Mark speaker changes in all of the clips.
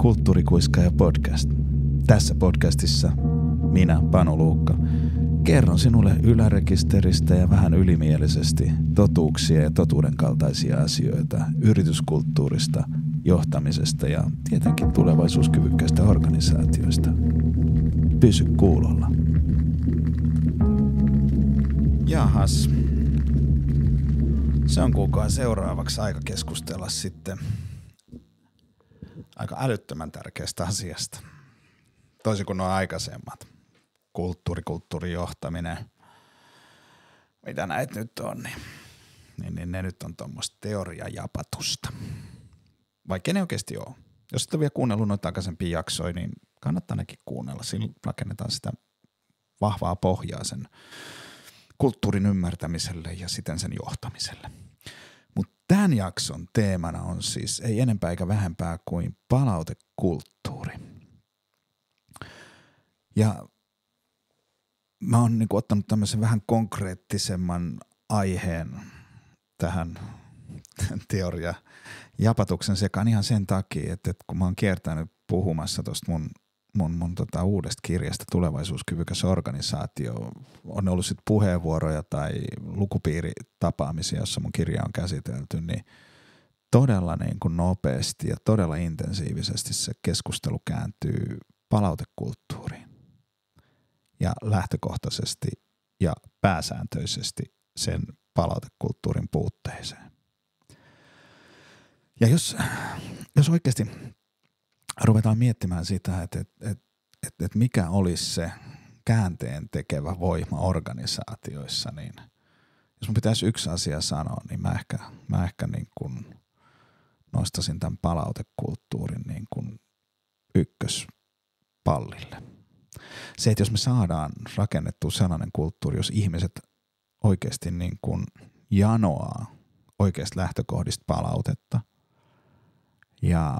Speaker 1: Kulttuurikuiskaaja podcast. Tässä podcastissa minä, Panu Luukka, kerron sinulle ylärekisteristä ja vähän ylimielisesti totuuksia ja totuuden kaltaisia asioita yrityskulttuurista, johtamisesta ja tietenkin tulevaisuuskyvykkäistä organisaatioista. Pysy kuulolla. Jahas. Se on kuulkaa seuraavaksi aika keskustella sitten aika älyttömän tärkeästä asiasta. Toisin kuin nuo aikaisemmat. Kulttuurijohtaminen. Mitä näitä nyt on, niin ne nyt on tuommoista teoriajapatusta. Vaikka ne oikeasti ole. Jos et ole vielä kuunnellut noita aikaisempia jaksoja, niin kannattaa nekin kuunnella. Siinä rakennetaan sitä vahvaa pohjaa sen kulttuurin ymmärtämiselle ja siten sen johtamiselle. Mutta tämän jakson teemana on siis ei enempää eikä vähempää kuin palautekulttuuri. Ja mä oon niinku ottanut tämmöisen vähän konkreettisemman aiheen tähän teoria-japatuksen sekaan ihan sen takia, että kun mä oon kiertänyt puhumassa tuosta mun uudesta kirjasta Tulevaisuuskyvykäs organisaatio, on ollut sitten puheenvuoroja tai lukupiiritapaamisia, jossa mun kirja on käsitelty, niin todella niin kuin nopeasti ja todella intensiivisesti se keskustelu kääntyy palautekulttuuriin. Ja lähtökohtaisesti ja pääsääntöisesti sen palautekulttuurin puutteeseen. Ja jos oikeasti ruvetaan miettimään sitä, että mikä olisi se käänteen tekevä voima organisaatioissa, niin jos mun pitäisi yksi asia sanoa, niin mä ehkä niin kuin nostaisin tämän palautekulttuurin niin kuin ykköspallille. Se, että jos me saadaan rakennettua sellainen kulttuuri, jos ihmiset oikeasti niin kuin janoaa oikeasta lähtökohdista palautetta ja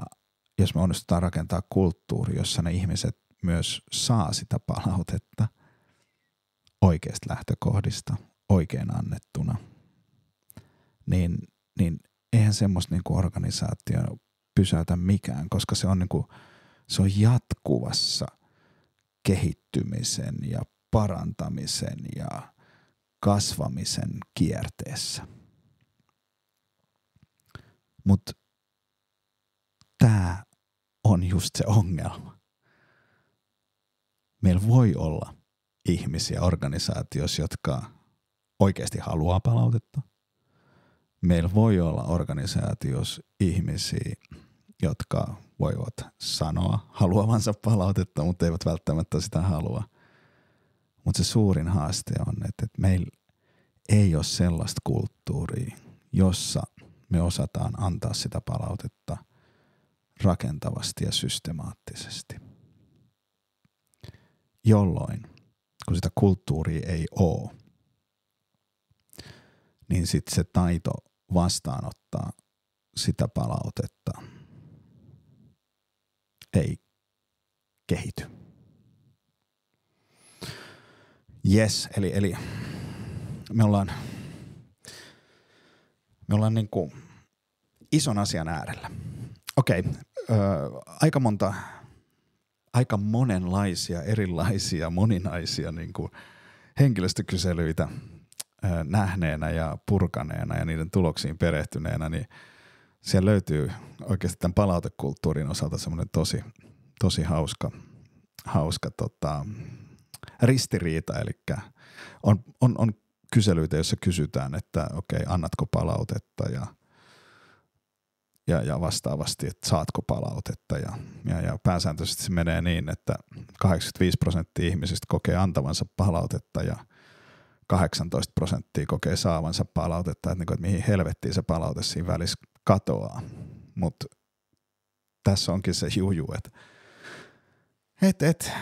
Speaker 1: jos me onnistutaan rakentaa kulttuuri, jossa ne ihmiset myös saa sitä palautetta oikeasta lähtökohdista, oikein annettuna, niin eihän semmoista niin kuin organisaatio pysäytä mikään, koska se on jatkuvassa kehittymisen ja parantamisen ja kasvamisen kierteessä. Mutta tämä on just se ongelma. Meillä voi olla ihmisiä organisaatioissa, jotka oikeasti haluaa palautetta. Meillä voi olla organisaatioissa ihmisiä, jotka voivat sanoa haluavansa palautetta, mutta eivät välttämättä sitä halua. Mutta se suurin haaste on, että meillä ei ole sellaista kulttuuria, jossa me osataan antaa sitä palautetta rakentavasti ja systemaattisesti. Jolloin, kun sitä kulttuuria ei ole, niin sitten se taito vastaanottaa sitä palautetta ei kehity. Yes, eli me ollaan niin kuin ison asian äärellä. Okei, aika monenlaisia, erilaisia, moninaisia niin kuin henkilöstökyselyitä nähneenä ja purkaneena ja niiden tuloksiin perehtyneenä, niin siellä löytyy oikeasti tämän palautekulttuurin osalta semmoinen tosi hauska ristiriita, eli on kyselyitä, joissa kysytään, että okei, annatko palautetta ja vastaavasti, että saatko palautetta ja pääsääntöisesti se menee niin, että 85% ihmisistä kokee antavansa palautetta ja 18% kokee saavansa palautetta, että mihin helvettiin se palaute siinä välissä katoaa. Mutta tässä onkin se juju, että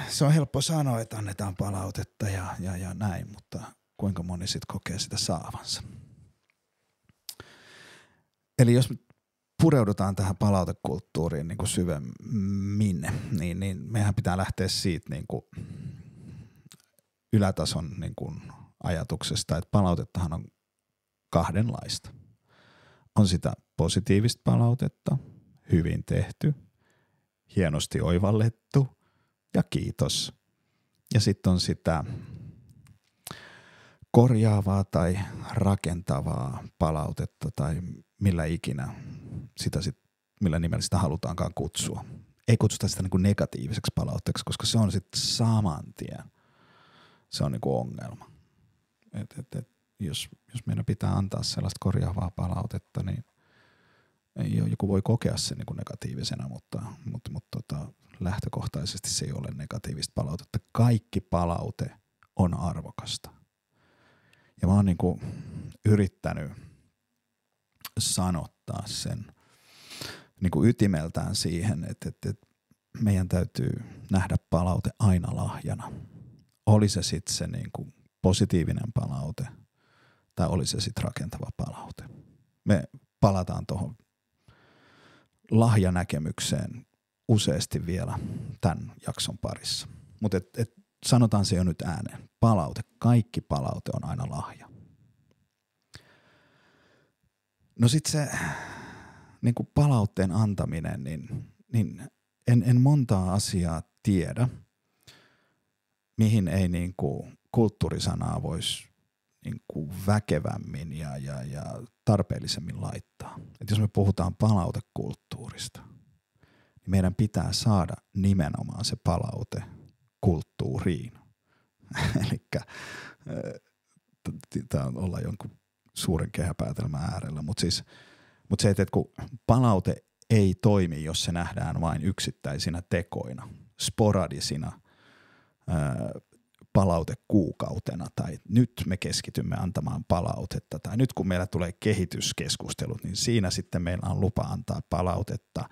Speaker 1: se on helppo sanoa, että annetaan palautetta ja näin, mutta kuinka moni sitten kokee sitä saavansa. Eli jos pureudutaan tähän palautekulttuuriin niin kuin syvemmin, niin meidän pitää lähteä siitä niin kuin ylätason niin kuin ajatuksesta, että palautettahan on kahdenlaista. On sitä positiivista palautetta, hyvin tehty, hienosti oivallettu ja kiitos. Ja sitten on sitä korjaavaa tai rakentavaa palautetta tai millä ikinä millä nimellä sitä halutaankaan kutsua. Ei kutsuta sitä niin kuin negatiiviseksi palautteeksi, koska se on sitten saman tien. Se on niin kuin ongelma. Jos meidän pitää antaa sellaista korjaavaa palautetta, niin joku voi kokea sen niin kuin negatiivisena, mutta lähtökohtaisesti se ei ole negatiivista palautetta. Kaikki palaute on arvokasta. Ja mä oon niin kuin yrittänyt sanottaa sen niin kuin ytimeltään siihen, että meidän täytyy nähdä palaute aina lahjana. Oli se sitten se niin kuin positiivinen palaute tai oli se sitten rakentava palaute. Me palataan tuohon lahjanäkemykseen useasti vielä tämän jakson parissa. Mutta sanotaan se jo nyt ääneen. Kaikki palaute on aina lahja. No sitten se niin kuin palautteen antaminen, niin en montaa asiaa tiedä, mihin ei niin kuin kulttuurisanaa voisi niin kuin väkevämmin ja tarpeellisemmin laittaa. Et jos me puhutaan palautekulttuurista, niin meidän pitää saada nimenomaan se palaute kulttuuriin. Elikkä tämä on olla jonkun suuren kehäpäätelmän äärellä, mutta se, että kun palaute ei toimi, jos se nähdään vain yksittäisinä tekoina, sporadisina palautekuukautena tai nyt me keskitymme antamaan palautetta tai nyt kun meillä tulee kehityskeskustelut, niin siinä sitten meillä on lupa antaa palautetta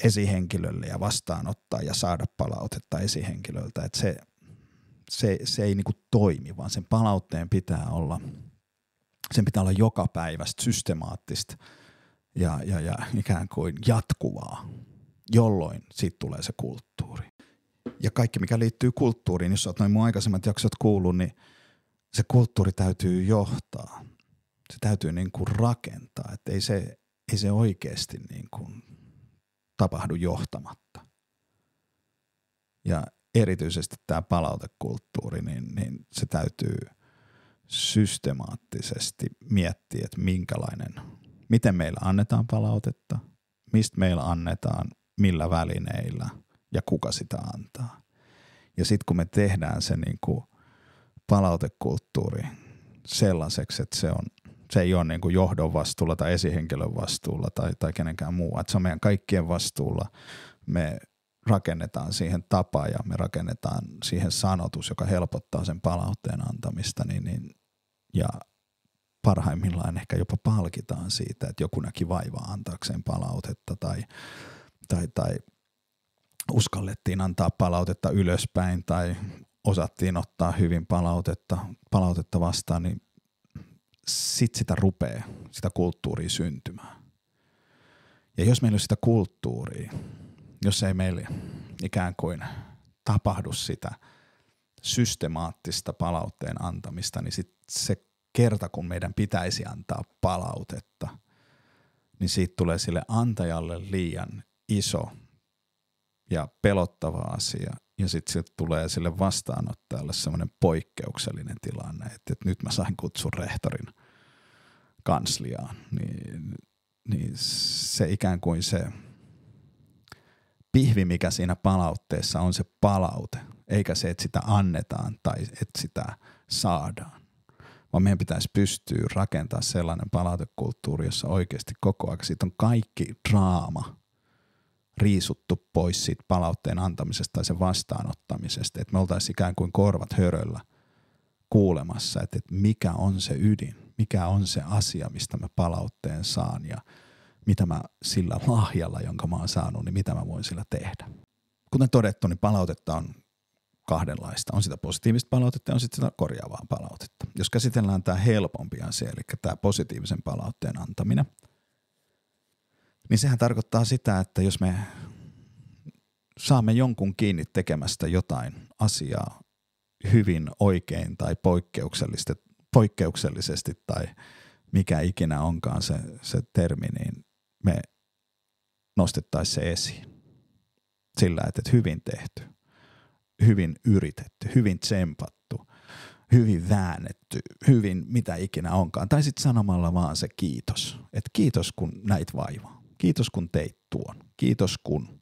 Speaker 1: esihenkilölle ja vastaanottaa ja saada palautetta esihenkilöltä, että se ei niinku toimi, vaan sen palautteen pitää olla jokapäiväistä, systemaattista ja ikään kuin jatkuvaa, jolloin siitä tulee se kulttuuri. Ja kaikki, mikä liittyy kulttuuriin, jos olet noin mun aikaisemmat jaksot kuullut, niin se kulttuuri täytyy johtaa. Se täytyy niin kuin rakentaa, että ei se oikeasti niin kuin tapahdu johtamatta. Ja erityisesti tämä palautekulttuuri, niin se täytyy systemaattisesti miettiä, että miten meillä annetaan palautetta, mistä meillä annetaan, millä välineillä ja kuka sitä antaa. Ja sitten kun me tehdään se niin kuin palautekulttuuri sellaiseksi, että se ei ole niin kuin johdon vastuulla tai esihenkilön vastuulla tai kenenkään muu, että se on meidän kaikkien vastuulla, me rakennetaan siihen tapa ja me rakennetaan siihen sanotus, joka helpottaa sen palautteen antamista, ja parhaimmillaan ehkä jopa palkitaan siitä, että joku näki vaivaa antaakseen palautetta tai uskallettiin antaa palautetta ylöspäin tai osattiin ottaa hyvin palautetta vastaan, niin sitten sitä rupeaa, sitä kulttuuria syntymään. Ja jos meillä on sitä kulttuuria, jos ei meillä ikään kuin tapahdu sitä systemaattista palautteen antamista, niin sit se kerta, kun meidän pitäisi antaa palautetta, niin siitä tulee sille antajalle liian iso ja pelottava asia. Ja sitten sieltä tulee sille vastaanottajalle semmoinen poikkeuksellinen tilanne, että nyt mä sain kutsun rehtorin kansliaan. Niin se ikään kuin se pihvi, mikä siinä palautteessa on se palaute, eikä se, että sitä annetaan tai että sitä saadaan. Vaan meidän pitäisi pystyä rakentamaan sellainen palautekulttuuri, jossa oikeasti koko ajan siitä on kaikki draama riisuttu pois siitä palautteen antamisesta tai sen vastaanottamisesta. Että me oltaisiin ikään kuin korvat höröllä kuulemassa, että mikä on se ydin, mikä on se asia, mistä mä palautteen saan ja mitä mä sillä lahjalla, jonka mä oon saanut, niin mitä mä voin sillä tehdä. Kuten todettu, niin palautetta on kahdenlaista. On sitä positiivista palautetta ja on sitten sitä korjaavaa palautetta. Jos käsitellään tämä helpompi asia, eli tämä positiivisen palautteen antaminen, niin sehän tarkoittaa sitä, että jos me saamme jonkun kiinni tekemästä jotain asiaa hyvin oikein tai poikkeuksellisesti tai mikä ikinä onkaan se termi, niin me nostettaisiin se esiin. sillä, että hyvin tehty, hyvin yritetty, hyvin tsempattu, hyvin väännetty, hyvin mitä ikinä onkaan. Tai sitten sanomalla vaan se kiitos. Että kiitos kun näit vaivaa. Kiitos kun teit tuon. Kiitos kun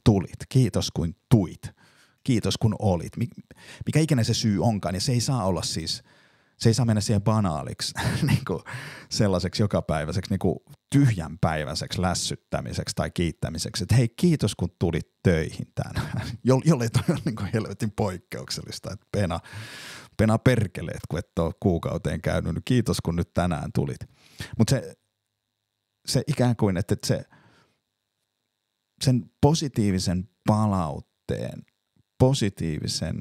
Speaker 1: tulit. Kiitos kun tuit. Kiitos kun olit. Mikä ikinä se syy onkaan. Ja se ei saa olla siis, se ei saa mennä siihen banaaliksi, niin kuin sellaiseksi jokapäiväiseksi, niin kuin tyhjänpäiväiseksi lässyttämiseksi tai kiittämiseksi. Että hei, kiitos kun tulit töihin tänään. Jollei toi ole niin kuin helvetin poikkeuksellista. Että pena perkeleet, kun et ole kuukauteen käynyt. Kiitos kun nyt tänään tulit. Mutta se ikään kuin, että sen positiivisen palautteen, positiivisen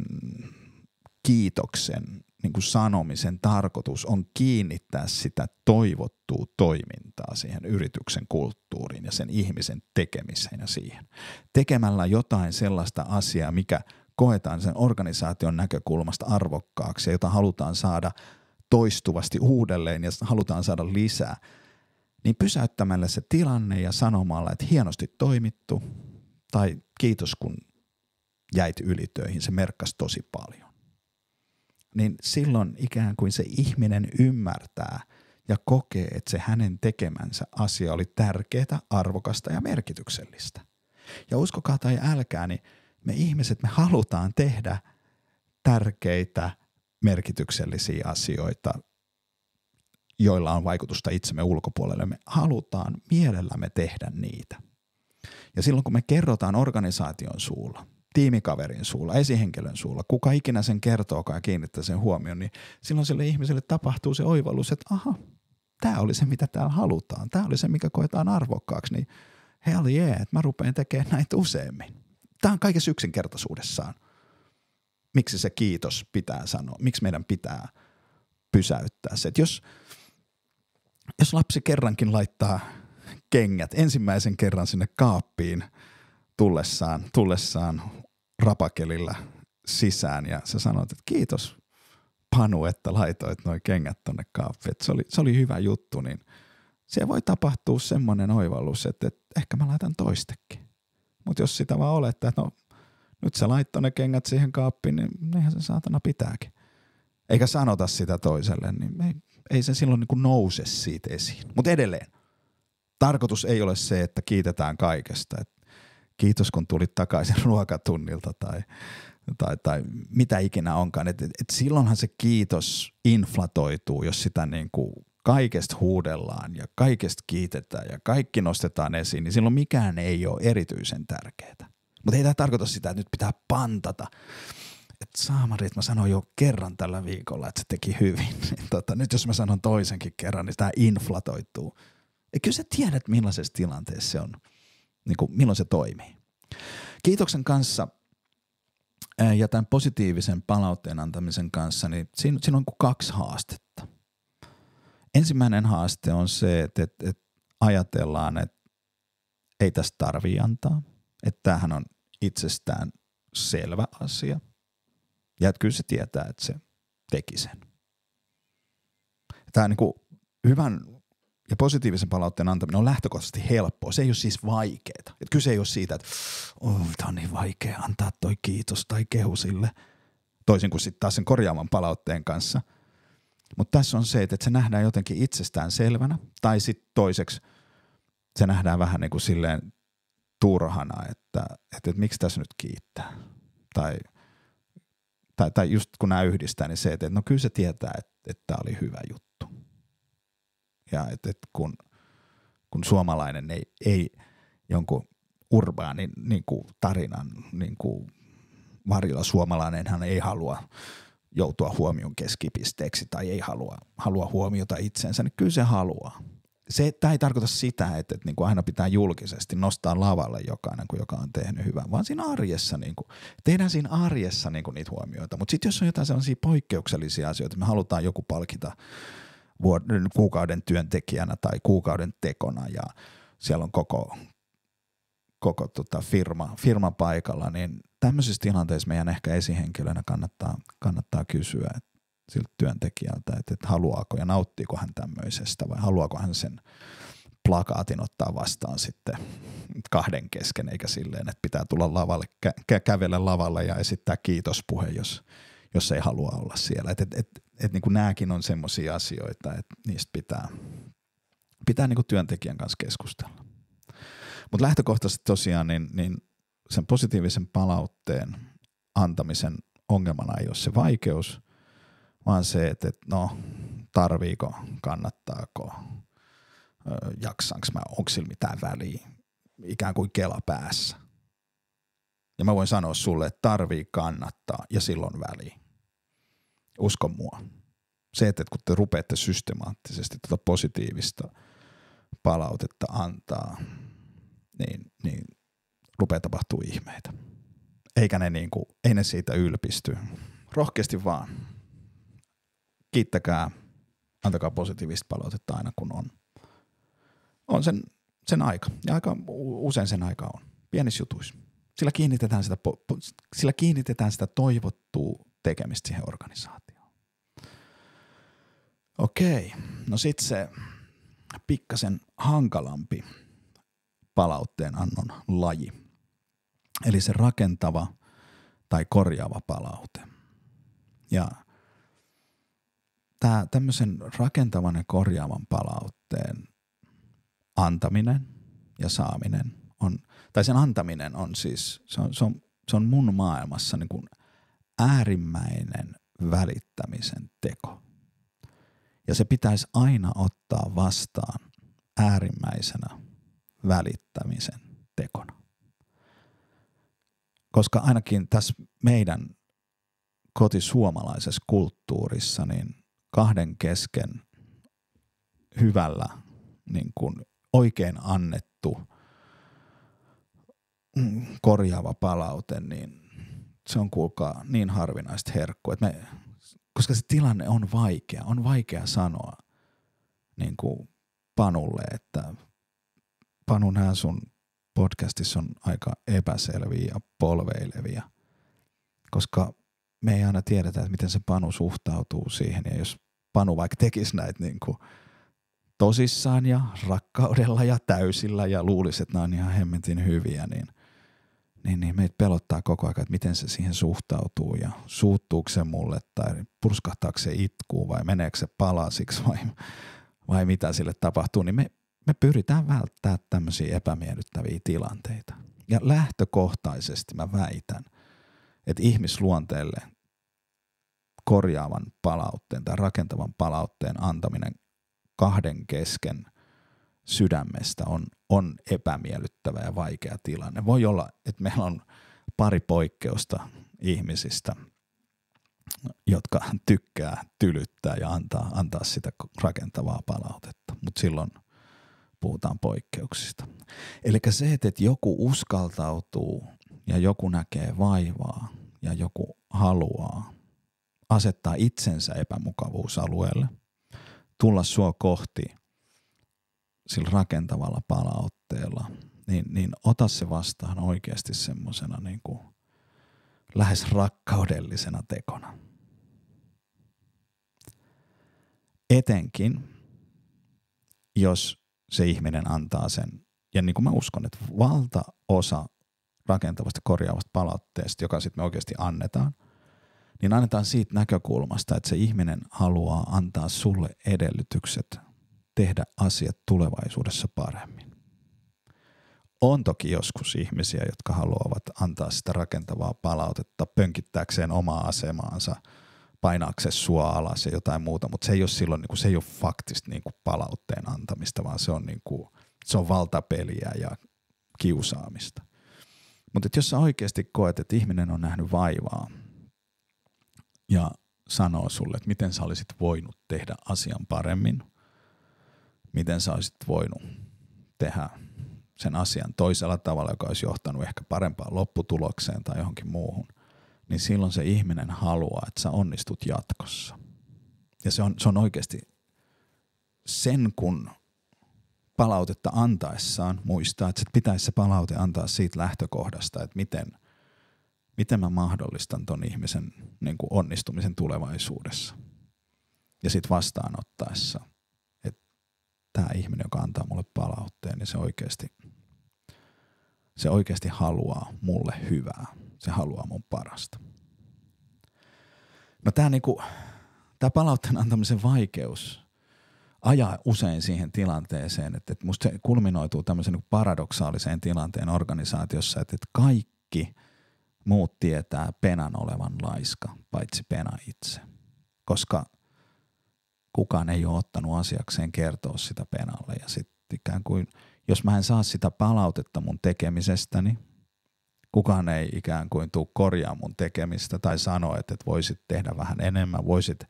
Speaker 1: kiitoksen niin kuin sanomisen tarkoitus on kiinnittää sitä toivottua toimintaa siihen yrityksen kulttuuriin ja sen ihmisen tekemiseen ja siihen. Tekemällä jotain sellaista asiaa, mikä koetaan sen organisaation näkökulmasta arvokkaaksi ja jota halutaan saada toistuvasti uudelleen ja halutaan saada lisää, niin pysäyttämällä se tilanne ja sanomalla, että hienosti toimittu tai kiitos kun jäit ylitöihin, se merkkasi tosi paljon. Niin silloin ikään kuin se ihminen ymmärtää ja kokee, että se hänen tekemänsä asia oli tärkeää, arvokasta ja merkityksellistä. Ja uskokaa tai älkää, niin me ihmiset, me halutaan tehdä tärkeitä, merkityksellisiä asioita, joilla on vaikutusta itsemme ulkopuolelle. Me halutaan mielellämme tehdä niitä. Ja silloin kun me kerrotaan organisaation suulla, tiimikaverin suulla, esihenkilön suulla, kuka ikinä sen kertookaan ja kiinnittää sen huomioon, niin silloin sille ihmiselle tapahtuu se oivallus, että aha, tämä oli se, mitä täällä halutaan. Tämä oli se, mikä koetaan arvokkaaksi, niin hell yeah, että mä rupean tekemään näitä useammin. Tämä on kaikessa yksinkertaisuudessaan. Miksi se kiitos pitää sanoa? Miksi meidän pitää pysäyttää se? Että jos lapsi kerrankin laittaa kengät ensimmäisen kerran sinne kaappiin tullessaan rapakelillä sisään ja sä sanot, että kiitos Panu, että laitoit nuo kengät tonne kaappiin. Että se oli hyvä juttu, niin siellä voi tapahtua semmoinen oivallus, että ehkä mä laitan toistekin. Mutta jos sitä vaan olettaa, että no nyt sä laittoi ne kengät siihen kaappiin, niin eihän se saatana pitääkin. Eikä sanota sitä toiselle, niin ei se silloin niin kuin nouse siitä esiin. Mutta edelleen, tarkoitus ei ole se, että kiitetään kaikesta. Et kiitos kun tulit takaisin ruokatunnilta tai mitä ikinä onkaan. Et silloinhan se kiitos inflatoituu, jos sitä niin kuin kaikesta huudellaan ja kaikesta kiitetään ja kaikki nostetaan esiin, niin silloin mikään ei ole erityisen tärkeää. Mutta ei tämä tarkoita sitä, että nyt pitää pantata. Että saamari, että mä sanoin jo kerran tällä viikolla, että se teki hyvin. Nyt jos mä sanon toisenkin kerran, niin tämä inflatoituu. Ja kyllä sä tiedät, millaisessa tilanteessa se on, niin kuin, milloin se toimii. Kiitoksen kanssa ja tämän positiivisen palautteen antamisen kanssa, niin siinä on kaksi haastetta. Ensimmäinen haaste on se, että ajatellaan, että ei tästä tarvitse antaa. Että tämähän on itsestään selvä asia. Ja että kyllä se tietää, että se teki sen. Tämä niin kuin hyvän ja positiivisen palautteen antaminen on lähtökohtaisesti helppoa. Se ei ole siis vaikeaa. Että kyse ei ole siitä, että tämä on niin vaikea antaa toi kiitos tai kehu sille. Toisin kuin sitten taas sen korjaavan palautteen kanssa. Mutta tässä on se, että se nähdään jotenkin itsestään selvänä. Tai sitten toiseksi se nähdään vähän niin kuin silleen turhana, että miksi tässä nyt kiittää. Tai just kun nämä yhdistää, niin se, että no kyllä se tietää, että tämä oli hyvä juttu. Ja että kun suomalainen ei jonkun urbaanin niin kuin tarinan niin kuin varjolla, suomalainenhan ei halua joutua huomion keskipisteeksi tai ei halua huomiota itsensä, niin kyllä se haluaa. Tämä ei tarkoita sitä, että niin kuin aina pitää julkisesti nostaa lavalle jokainen, joka on tehnyt hyvän, vaan siinä arjessa, niin kuin, tehdään siinä arjessa niin kuin niitä huomioita. Mutta sitten jos on jotain sellaisia poikkeuksellisia asioita, me halutaan joku palkita kuukauden työntekijänä tai kuukauden tekona ja siellä on koko firma paikalla, niin tämmöisissä tilanteissa meidän ehkä esihenkilönä kannattaa kysyä siltä työntekijältä, että haluaako ja nauttiiko hän tämmöisestä vai haluaako hän sen plakaatin ottaa vastaan sitten kahden kesken, eikä silleen, että pitää tulla lavalle, kävellä lavalle ja esittää kiitospuhe, jos ei halua olla siellä. Et niin kuin nämäkin on semmoisia asioita, että niistä pitää niin kuin työntekijän kanssa keskustella. Mutta lähtökohtaisesti tosiaan niin sen positiivisen palautteen antamisen ongelmana ei ole se vaikeus, vaan se, että no tarviiko, kannattaako, jaksaanko mä, onko sillä mitään väliä, ikään kuin kela päässä. Ja mä voin sanoa sulle, että tarvii, kannattaa ja silloin väliä. Usko mua. Se, että kun te rupeatte systemaattisesti tuota positiivista palautetta antaa, niin rupeaa tapahtuu ihmeitä. Eikä ne ei ne siitä ylpisty. Rohkeasti vaan. Kiittäkää, antakaa positiivista palautetta aina kun on sen aika. Ja aika usein sen aika on. Pienissä jutuissa. Sillä kiinnitetään sitä toivottua tekemistä siihen organisaatioon. Okei, no sitten se pikkasen hankalampi palautteen annon laji. Eli se rakentava tai korjaava palaute. Ja tämmöisen rakentavan ja korjaavan palautteen antaminen ja saaminen on, tai sen antaminen on siis, se on mun maailmassa niin kuin äärimmäinen välittämisen teko. Ja se pitäisi aina ottaa vastaan äärimmäisenä välittämisen tekona. Koska ainakin tässä meidän kotisuomalaisessa kulttuurissa niin kahden kesken hyvällä niin kuin oikein annettu korjaava palaute, niin se on kuulkaa niin harvinaista herkkua, että koska se tilanne on vaikea sanoa niin kuin Panulle, että Panu, nämä sun podcastissa on aika epäselviä ja polveilevia, koska me ei aina tiedetä, että miten se Panu suhtautuu siihen, ja jos Panu vaikka tekisi näitä niin kuin tosissaan ja rakkaudella ja täysillä ja luulisi, että nämä on ihan hemmetin hyviä, niin meitä pelottaa koko ajan, että miten se siihen suhtautuu ja suuttuuko se mulle tai purskahtaako se itkuu vai meneekö se palasiksi vai mitä sille tapahtuu, niin me pyritään välttämään tämmöisiä epämiellyttäviä tilanteita. Ja lähtökohtaisesti mä väitän, että ihmisluonteelle korjaavan palautteen tai rakentavan palautteen antaminen kahden kesken sydämestä on epämiellyttävä ja vaikea tilanne. Voi olla, että meillä on pari poikkeusta ihmisistä, jotka tykkää tylyttää ja antaa sitä rakentavaa palautetta, mutta silloin puhutaan poikkeuksista. Eli se, että joku uskaltautuu ja joku näkee vaivaa ja joku haluaa asettaa itsensä epämukavuusalueelle, tulla sua kohti sillä rakentavalla palautteella, niin ota se vastaan oikeasti semmosena niin kuin lähes rakkaudellisena tekona. Etenkin, jos se ihminen antaa sen, ja niin kuin mä uskon, että valtaosa rakentavasta korjaavasta palautteesta, joka sitten me oikeasti annetaan, niin annetaan siitä näkökulmasta, että se ihminen haluaa antaa sulle edellytykset tehdä asiat tulevaisuudessa paremmin. On toki joskus ihmisiä, jotka haluavat antaa sitä rakentavaa palautetta pönkittääkseen omaa asemaansa, painaakseen sua alas ja jotain muuta, mutta se ei ole silloin, niin kuin, se ei ole faktista niin kuin palautteen antamista, vaan se on valtapeliä ja kiusaamista. Mutta jos sä oikeasti koet, että ihminen on nähnyt vaivaa ja sanoo sulle, että miten sä olisit voinut tehdä asian paremmin, miten sä olisit voinut tehdä sen asian toisella tavalla, joka olisi johtanut ehkä parempaan lopputulokseen tai johonkin muuhun, niin silloin se ihminen haluaa, että sä onnistut jatkossa. Ja se on oikeasti sen, kun palautetta antaessaan muistaa, että pitäisi se palaute antaa siitä lähtökohdasta, että miten mä mahdollistan ton ihmisen niin kuin onnistumisen tulevaisuudessa. Ja sitten vastaanottaessa, että tämä tämä ihminen, joka antaa mulle palautteen, niin se oikeasti haluaa mulle hyvää. Se haluaa mun parasta. No tämä palautteen antamisen vaikeus ajaa usein siihen tilanteeseen, että musta se kulminoituu tämmöisen paradoksaaliseen tilanteen organisaatiossa, että kaikki muut tietää penan olevan laiska, paitsi pena itse. Koska kukaan ei ole ottanut asiakseen kertoa sitä penalle. Ja sitten ikään kuin, jos mä en saa sitä palautetta mun tekemisestäni, kukaan ei ikään kuin tule korjaa mun tekemistä tai sanoa, että voisit tehdä vähän enemmän, voisit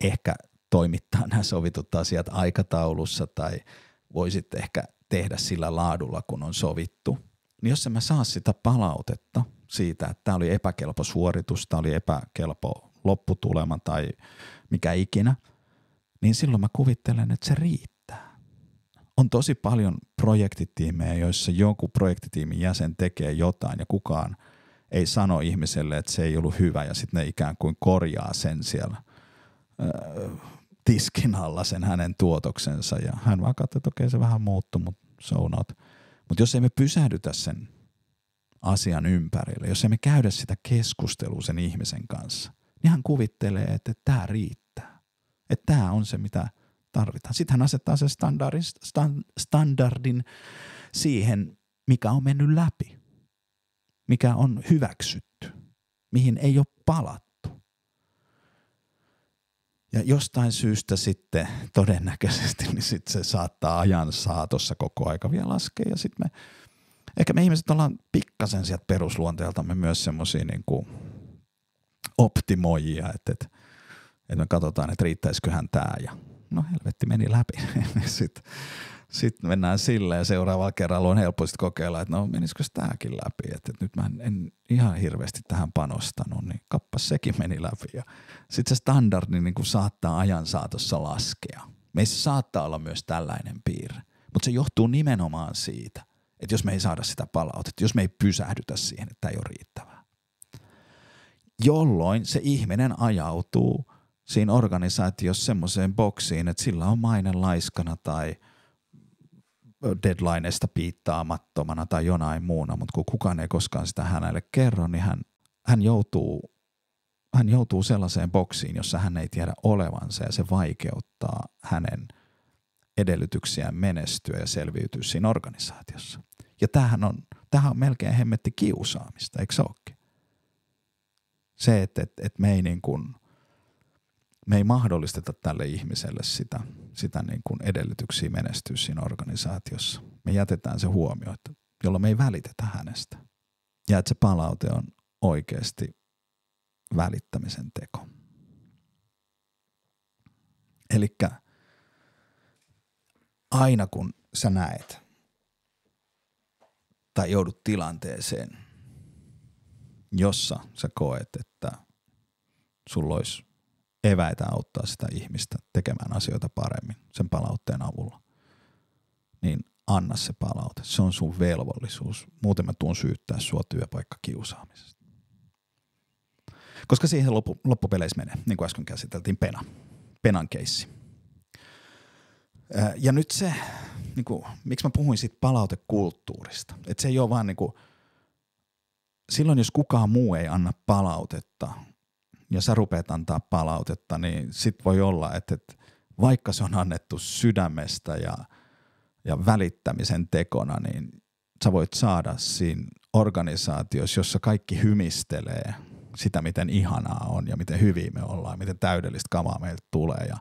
Speaker 1: ehkä toimittaa nämä sovitut asiat aikataulussa tai voisit ehkä tehdä sillä laadulla, kun on sovittu. Niin jos en mä saa sitä palautetta siitä, että tämä oli epäkelpo suoritus, tämä oli epäkelpo lopputulema tai mikä ikinä, niin silloin mä kuvittelen, että se riittää. On tosi paljon projektitiimejä, joissa joku projektitiimin jäsen tekee jotain ja kukaan ei sano ihmiselle, että se ei ollut hyvä ja sitten ne ikään kuin korjaa sen siellä tiskin alla sen hänen tuotoksensa ja hän vaan katsoo, että okei, se vähän muuttui, mutta so not. Mutta jos ei me pysähdytä sen asian ympärille, jos ei me käydä sitä keskustelua sen ihmisen kanssa, niin hän kuvittelee, että tämä riittää. Että tämä on se, mitä tarvitaan. Sitten hän asettaa sen standardin siihen, mikä on mennyt läpi, mikä on hyväksytty, mihin ei ole palattu. Ja jostain syystä sitten todennäköisesti niin sitten se saattaa ajan saatossa koko aika vielä laskea. Ja sitten ehkä me ihmiset ollaan pikkasen sieltä perusluonteeltamme myös semmoisia niin kuin optimoijia, että me katsotaan, että riittäisiköhän tämä ja no helvetti meni läpi. Sitten mennään silleen ja seuraavalla kerralla on helppo sitten kokeilla, että no menisikö tämäkin läpi, että nyt mä en ihan hirveästi tähän panostanut, niin kappas sekin meni läpi. Ja sitten se standardi niin kuin saattaa ajan saatossa laskea. Meissä saattaa olla myös tällainen piirre, mutta se johtuu nimenomaan siitä, että jos me ei saada sitä palautetta, jos me ei pysähdytä siihen, että tämä ei ole riittävää. Jolloin se ihminen ajautuu siinä organisaatiossa semmoiseen boksiin, että sillä on maine laiskana tai deadlineista piittaamattomana tai jonain muuna, mutta kun kukaan ei koskaan sitä hänelle kerro, niin hän joutuu sellaiseen boksiin, jossa hän ei tiedä olevansa ja se vaikeuttaa hänen edellytyksiään menestyä ja selviytyä siinä organisaatiossa. Ja tämähän on melkein hemmetti kiusaamista, eikö se olekin? Se, että me ei mahdollisteta tälle ihmiselle sitä niin kuin edellytyksiä menestyä siinä organisaatiossa. Me jätetään se huomio, jolloin me ei välitetä hänestä. Ja että se palaute on oikeasti välittämisen teko. Elikkä aina kun sä näet tai joudut tilanteeseen, jossa sä koet, että sulla olisi eväitä auttaa sitä ihmistä tekemään asioita paremmin sen palautteen avulla, niin anna se palaute. Se on sun velvollisuus. Muuten mä tuun syyttää sua työpaikkakiusaamisesta. Koska siihen loppupeleissä menee, niin kuin äsken käsiteltiin, penan keissi. Ja nyt se, niin kuin, miksi mä puhuin siitä palautekulttuurista, että se ei ole vaan niin kuin, silloin jos kukaan muu ei anna palautetta, ja sä rupeat antaa palautetta, niin sit voi olla, että vaikka se on annettu sydämestä ja välittämisen tekona, niin sä voit saada siinä organisaatiossa, jossa kaikki hymistelee sitä, miten ihanaa on ja miten hyviä me ollaan, miten täydellistä kamaa meiltä tulee ja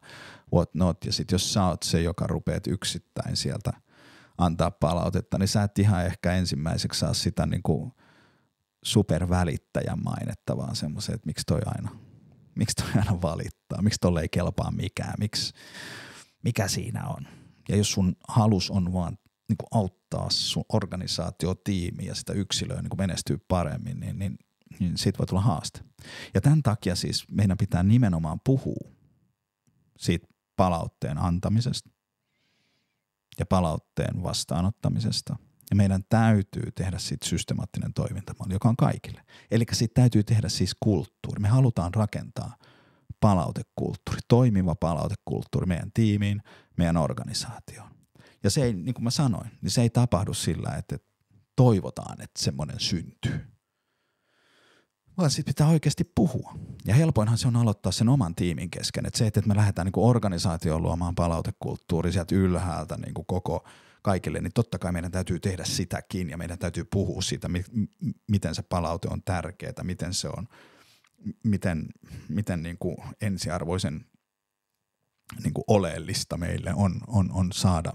Speaker 1: what not. Ja sit jos sä oot se, joka rupeat yksittäin sieltä antaa palautetta, niin sä et ihan ehkä ensimmäiseksi saa sitä niinku supervälittäjän mainetta, vaan semmoisen, että miksi toi aina valittaa, miksi tolle ei kelpaa mikään, mikä siinä on. Ja jos sun halus on vaan niin kuin auttaa sun organisaatiotiimiä ja sitä yksilöä niin kuin menestyy paremmin, niin siitä voi tulla haaste. Ja tämän takia siis meidän pitää nimenomaan puhua siitä palautteen antamisesta ja palautteen vastaanottamisesta. Ja meidän täytyy tehdä siitä systemaattinen toimintamalli, joka on kaikille. Eli siitä täytyy tehdä siis kulttuuri. Me halutaan rakentaa palautekulttuuri, toimiva palautekulttuuri meidän tiimiin, meidän organisaatioon. Ja se ei, niin kuin mä sanoin, niin se ei tapahdu sillä, että toivotaan, että semmoinen syntyy. Vaan sitten pitää oikeasti puhua. Ja helpoinhan se on aloittaa sen oman tiimin kesken. Että se, että me lähdetään niin kuin organisaatioon luomaan palautekulttuuri sieltä ylhäältä niin kuin kaikille, niin totta kai meidän täytyy tehdä sitäkin ja meidän täytyy puhua siitä, miten se palaute on tärkeää, miten se on, miten niin kuin ensiarvoisen niin kuin oleellista meille on saada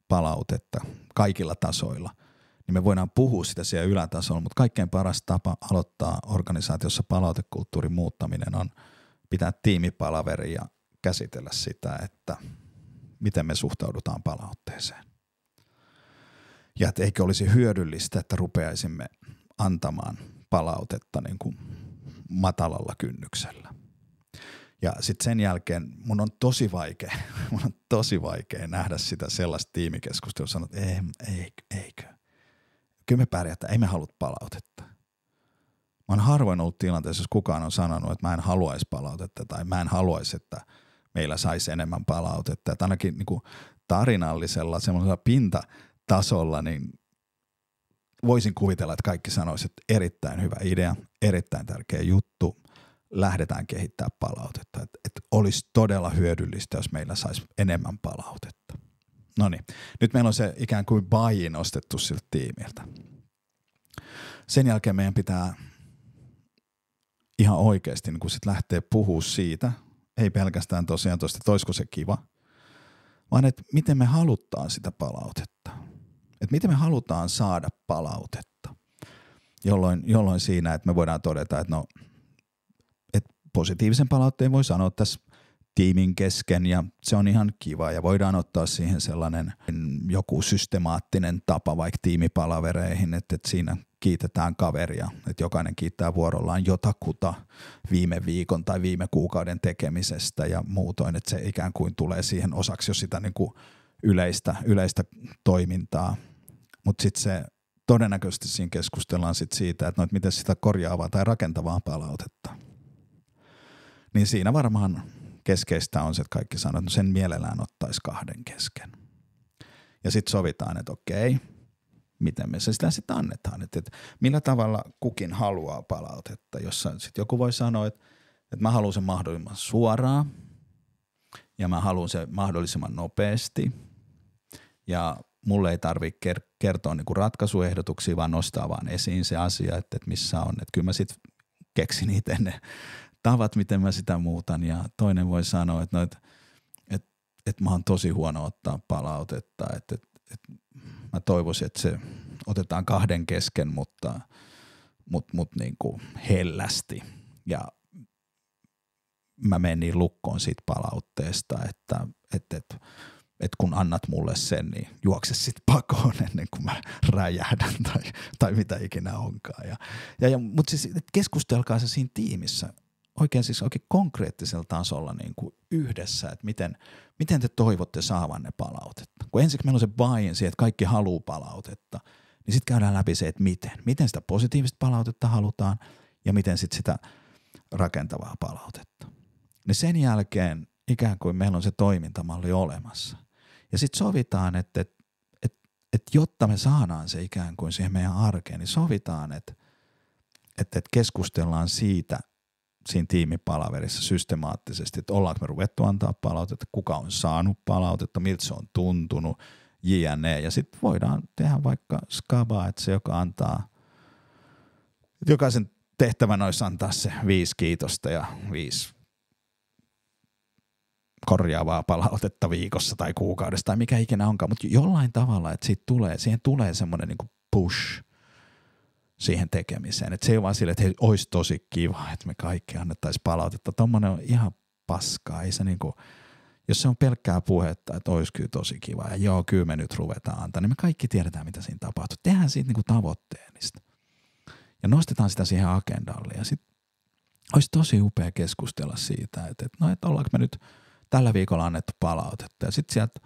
Speaker 1: palautetta kaikilla tasoilla. Niin me voidaan puhua sitä siellä ylätasolla, mutta kaikkein paras tapa aloittaa organisaatiossa palautekulttuurin muuttaminen on pitää tiimipalaveri ja käsitellä sitä, että miten me suhtaudutaan palautteeseen. Ja että eikö olisi hyödyllistä, että rupeaisimme antamaan palautetta niin kuin matalalla kynnyksellä. Ja sitten sen jälkeen mun on tosi vaikea nähdä sitä sellaista tiimikeskustelua, sanoa, että eikö. Kyllä me pärjätään, ei me halua palautetta. Mä oon harvoin ollut tilanteessa, jos kukaan on sanonut, että mä en haluaisi palautetta tai mä en haluaisi, että meillä saisi enemmän palautetta. Että ainakin niin kuin tarinallisella semmoisella pintatasolla niin voisin kuvitella, että kaikki sanoisivat, että erittäin hyvä idea, erittäin tärkeä juttu, lähdetään kehittämään palautetta. Että olisi todella hyödyllistä, jos meillä saisi enemmän palautetta. No niin, nyt meillä on se ikään kuin buy-in nostettu siltä tiimiltä. Sen jälkeen meidän pitää ihan oikeasti niin kun sit lähteä puhumaan siitä, ei pelkästään tosiaan tuosta, että olisiko se kiva, vaan että miten me halutaan sitä palautetta. Että miten me halutaan saada palautetta, jolloin siinä, että me voidaan todeta, että no, että positiivisen palautteen voi sanoa tässä tiimin kesken ja se on ihan kiva ja voidaan ottaa siihen sellainen joku systemaattinen tapa vaikka tiimipalavereihin, että siinä kiitetään kaveria, että jokainen kiittää vuorollaan jotakuta viime viikon tai viime kuukauden tekemisestä ja muutoin, että se ikään kuin tulee siihen osaksi jo sitä niin kuin yleistä toimintaa, mutta sitten se todennäköisesti siinä keskustellaan sit siitä, että miten sitä korjaavaa tai rakentavaa palautetta. Niin siinä varmaan keskeistä on se, että kaikki sanoo, että sen mielellään ottaisi kahden kesken. Ja sitten sovitaan, että okei, miten me se sitä sitten annetaan. Että millä tavalla kukin haluaa palautetta, jossa sitten joku voi sanoa, että mä haluan sen mahdollisimman suoraan ja mä haluan sen mahdollisimman nopeasti ja mulle ei tarvitse kertoa niinku ratkaisuehdotuksia, vaan nostaa vaan esiin se asia, että missä on. Että kyllä mä sitten keksin itse ne tavat, miten mä sitä muutan ja toinen voi sanoa, että mä oon tosi huono ottaa palautetta, että mä toivoisin, että se otetaan kahden kesken, mutta niin kuin hellästi ja mä menen niin lukkoon siitä palautteesta, että kun annat mulle sen, niin juokse sitten pakoon ennen kuin mä räjähdän tai mitä ikinä onkaan. Mutta siis keskustelkaa se siinä tiimissä oikein konkreettisella tasolla niin kuin yhdessä, että miten te toivotte saavanne palautetta. Kun ensiksi meillä on se buy-in siihen, että kaikki haluaa palautetta, niin sitten käydään läpi se, että miten sitä positiivista palautetta halutaan ja miten sitten sitä rakentavaa palautetta. Niin sen jälkeen ikään kuin meillä on se toimintamalli olemassa. Ja sitten sovitaan, että jotta me saadaan se ikään kuin siihen meidän arkeen, niin sovitaan, että keskustellaan siitä siinä tiimipalaverissa systemaattisesti, että ollaanko me ruvettu antaa palautetta, kuka on saanut palautetta, miltä se on tuntunut, jne. Ja sitten voidaan tehdä vaikka skabaa, että se joka antaa, että jokaisen tehtävän olisi antaa se 5 kiitosta ja 5 korjaavaa palautetta viikossa tai kuukaudessa tai mikä ikinä onkaan, mutta jollain tavalla, että siihen tulee semmoinen niin kuin push siihen tekemiseen. Että se ei ole vaan sille, että hei, olisi tosi kiva, että me kaikki annettaisiin palautetta. Tuommoinen on ihan paskaa. Ei se niinku, jos se on pelkkää puhetta, että olisi kyllä tosi kiva ja joo, kyllä me nyt ruvetaan antaa, niin me kaikki tiedetään, mitä siinä tapahtuu. Tehdään siitä niinku tavoitteellista ja nostetaan sitä siihen agendalle ja sitten olisi tosi upea keskustella siitä, että ollaanko me nyt tällä viikolla annettu palautetta ja sitten sieltä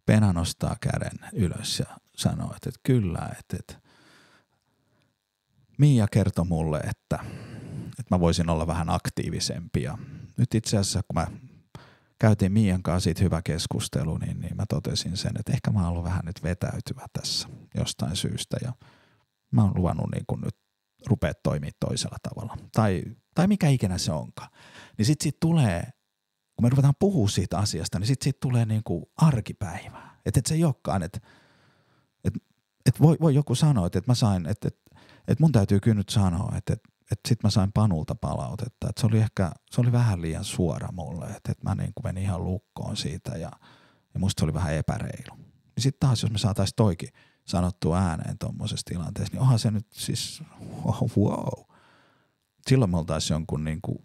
Speaker 1: Pena nostaa käden ylös ja sanoo, että kyllä, että Miia kertoi mulle, että mä voisin olla vähän aktiivisempi. Ja nyt itse asiassa, kun mä käytiin Miian kanssa siitä hyvä keskustelu, niin mä totesin sen, että ehkä mä oon ollut vähän nyt vetäytyvä tässä jostain syystä. Ja mä oon luvannut niin kun nyt rupea toimimaan toisella tavalla. Tai mikä ikinä se onkaan. Niin sit siitä tulee, kun me ruvetaan puhua siitä asiasta, niin siitä tulee niin kuin arkipäivää. Että se ei olekaan, että voi joku sanoa, että mä sain, että mun täytyy kyllä nyt sanoa, että sit mä sain Panulta palautetta, että se oli vähän liian suora mulle, että mä niin kuin menin ihan lukkoon siitä ja musta se oli vähän epäreilu. Niin sit taas, jos me saataisiin toikin sanottua ääneen tommosessa tilanteessa, niin onhan se nyt siis, wow. Silloin me oltaisiin jonkun niin kuin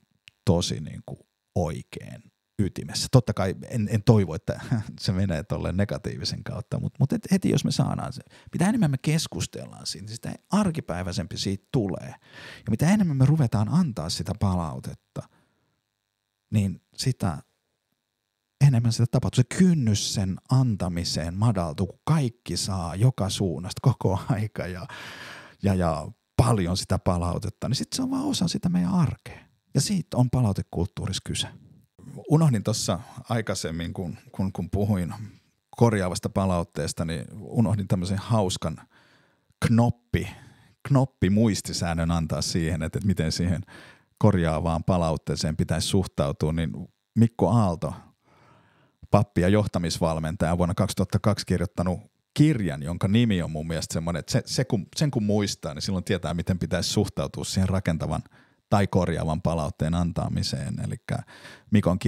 Speaker 1: tosi niin kuin oikein ytimessä. Totta kai en toivo, että se menee tolleen negatiivisen kautta, mutta heti jos me saadaan se, mitä enemmän me keskustellaan siitä, niin sitä arkipäiväisempi siitä tulee. Ja mitä enemmän me ruvetaan antaa sitä palautetta, niin sitä enemmän sitä tapahtuu. Se kynnys sen antamiseen madaltuu, kun kaikki saa joka suunnasta koko aika ja paljon sitä palautetta, niin sitten se on vaan osa sitä meidän arkea. Ja siitä on palautekulttuurissa kyse. Unohdin tuossa aikaisemmin, kun puhuin korjaavasta palautteesta, niin unohdin tämmöisen hauskan knoppimuistisäännön antaa siihen, että miten siihen korjaavaan palautteeseen pitäisi suhtautua. Niin Mikko Aalto, pappi ja johtamisvalmentaja, vuonna 2002 kirjoittanut kirjan, jonka nimi on mun mielestä semmoinen, että sen kun muistaa, niin silloin tietää, miten pitäisi suhtautua siihen rakentavan tai korjaavan palautteen antamiseen. Eli Mikon